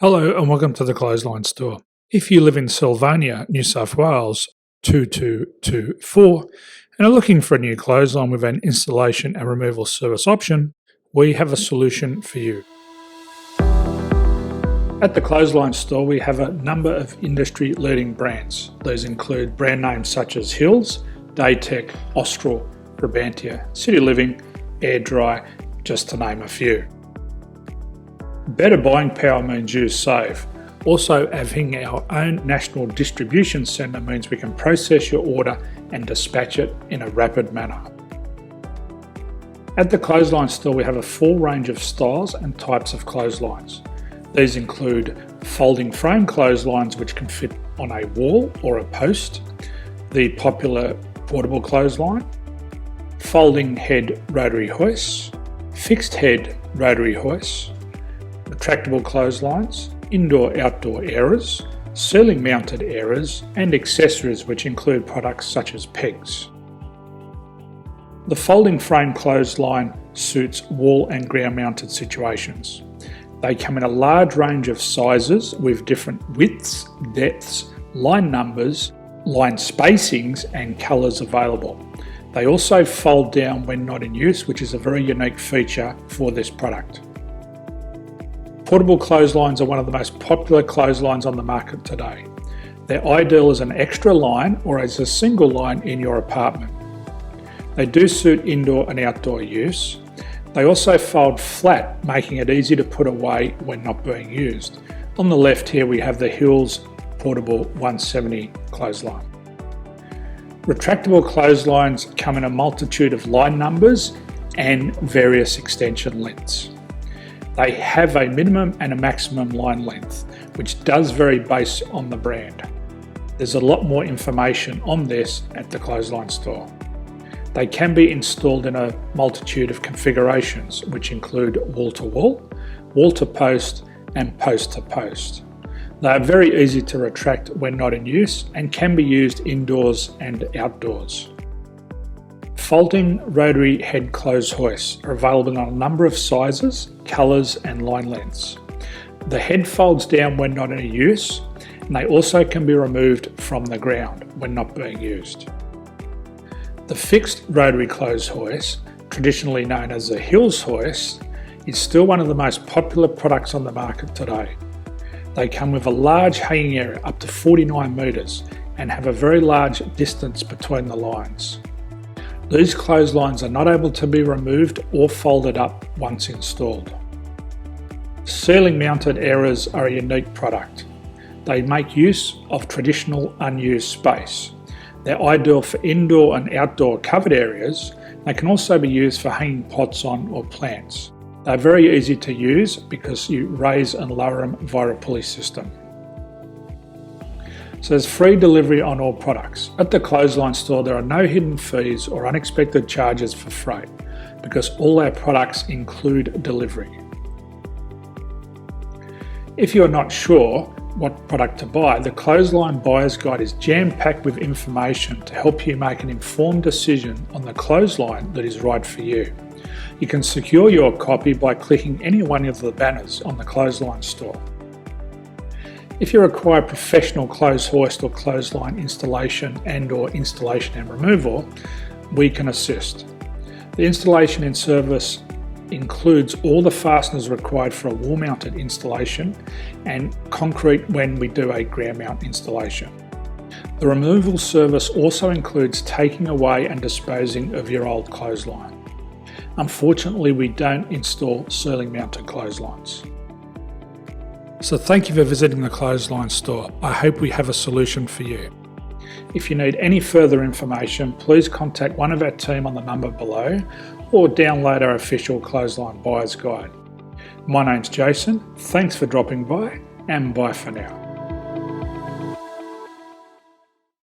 Hello and welcome to the Clothesline Store. If you live in Sylvania, New South Wales 2224 and are looking for a new clothesline with an installation and removal service option, we have a solution for you. At the Clothesline Store, we have a number of industry-leading brands. These include brand names such as Hills, Daytech, Austral, Brabantia, City Living, Air Dry, just to name a few. Better buying power means you save. Also, having our own national distribution centre means we can process your order and dispatch it in a rapid manner. At the Clothesline Store, we have a full range of styles and types of clotheslines. These include folding frame clotheslines which can fit on a wall or a post, the popular portable clothesline, folding head rotary hoists, fixed head rotary hoists, retractable clotheslines, indoor-outdoor airers, ceiling-mounted airers, and accessories which include products such as pegs. The folding frame clothesline suits wall and ground-mounted situations. They come in a large range of sizes with different widths, depths, line numbers, line spacings, and colours available. They also fold down when not in use, which is a very unique feature for this product. Portable clotheslines are one of the most popular clotheslines on the market today. They're ideal as an extra line or as a single line in your apartment. They do suit indoor and outdoor use. They also fold flat, making it easy to put away when not being used. On the left here we have the Hills Portable 170 clothesline. Retractable clotheslines come in a multitude of line numbers and various extension lengths. They have a minimum and a maximum line length, which does vary based on the brand. There's a lot more information on this at the Clothesline Store. They can be installed in a multitude of configurations, which include wall-to-wall, wall-to-post, and post-to-post. They are very easy to retract when not in use and can be used indoors and outdoors. Folding rotary head clothes hoists are available in a number of sizes, colours and line lengths. The head folds down when not in use, and they also can be removed from the ground when not being used. The fixed rotary clothes hoist, traditionally known as the Hills hoist, is still one of the most popular products on the market today. They come with a large hanging area up to 49 metres and have a very large distance between the lines. These clotheslines are not able to be removed or folded up once installed. Ceiling mounted airers are a unique product. They make use of traditional unused space. They're ideal for indoor and outdoor covered areas. They can also be used for hanging pots on or plants. They're very easy to use because you raise and lower them via a pulley system. So there's free delivery on all products. At the Clothesline Store, there are no hidden fees or unexpected charges for freight because all our products include delivery. If you are not sure what product to buy, the Clothesline Buyer's Guide is jam-packed with information to help you make an informed decision on the clothesline that is right for you. You can secure your copy by clicking any one of the banners on the Clothesline Store. If you require professional clothes hoist or clothesline installation and/or installation and removal, we can assist. The installation and service includes all the fasteners required for a wall-mounted installation and concrete when we do a ground mount installation. The removal service also includes taking away and disposing of your old clothesline. Unfortunately, we don't install ceiling-mounted clotheslines. So thank you for visiting the Clothesline Store. I hope we have a solution for you. If you need any further information, please contact one of our team on the number below or download our official Clothesline Buyer's Guide. My name's Jason, thanks for dropping by and bye for now.